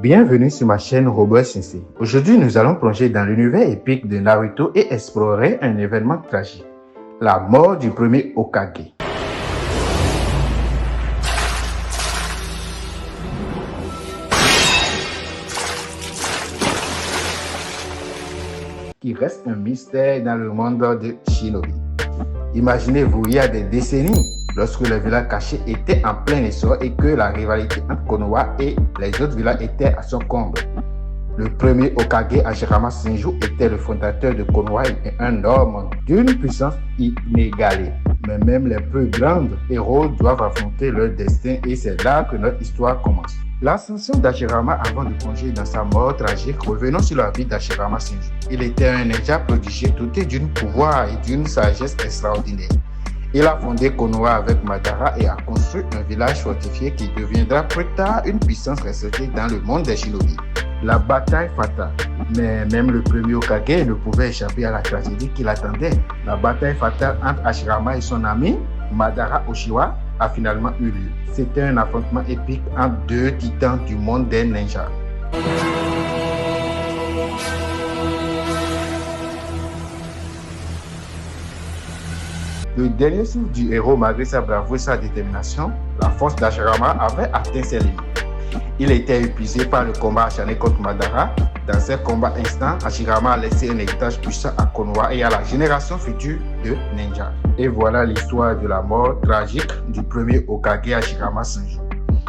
Bienvenue sur ma chaîne Robot Sensei. Aujourd'hui, nous allons plonger dans l'univers épique de Naruto et explorer un événement tragique, la mort du premier Hokage. Qui reste un mystère dans le monde de Shinobi. Imaginez-vous, il y a des décennies, lorsque le village caché était en plein essor et que la rivalité entre Konoha et les autres villages était à son comble. Le premier Hokage, Hashirama Senju, était le fondateur de Konoha et un homme d'une puissance inégalée. Mais même les plus grands héros doivent affronter leur destin et c'est là que notre histoire commence. L'ascension d'Hashirama avant de plonger dans sa mort tragique, revenons sur la vie d'Hashirama Senju. Il était un ninja prodigieux doté d'un pouvoir et d'une sagesse extraordinaire. Il a fondé Konoha avec Madara et a construit un village fortifié qui deviendra plus tard une puissance respectée dans le monde des Shinobi. La bataille fatale. Mais même le premier Hokage ne pouvait échapper à la tragédie qui l'attendait. La bataille fatale entre Hashirama et son ami, Madara Uchiha, a finalement eu lieu. C'était un affrontement épique entre deux titans du monde des ninjas. Le dernier souffle du héros, malgré sa bravoure et sa détermination, la force d'Hashirama avait atteint ses limites. Il était épuisé par le combat acharné contre Madara. Dans ces combats instants, Hashirama a laissé un héritage puissant à Konoha et à la génération future de ninjas. Et voilà l'histoire de la mort tragique du premier Hokage Hashirama Senju.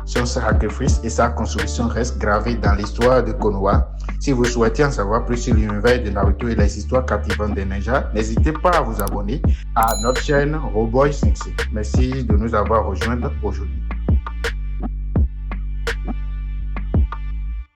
Son sacrifice et sa construction restent gravés dans l'histoire de Konoha. Si vous souhaitez en savoir plus sur l'univers de Naruto et les histoires captivantes des ninjas, n'hésitez pas à vous abonner à notre chaîne Robot Sensei. Merci de nous avoir rejoints aujourd'hui.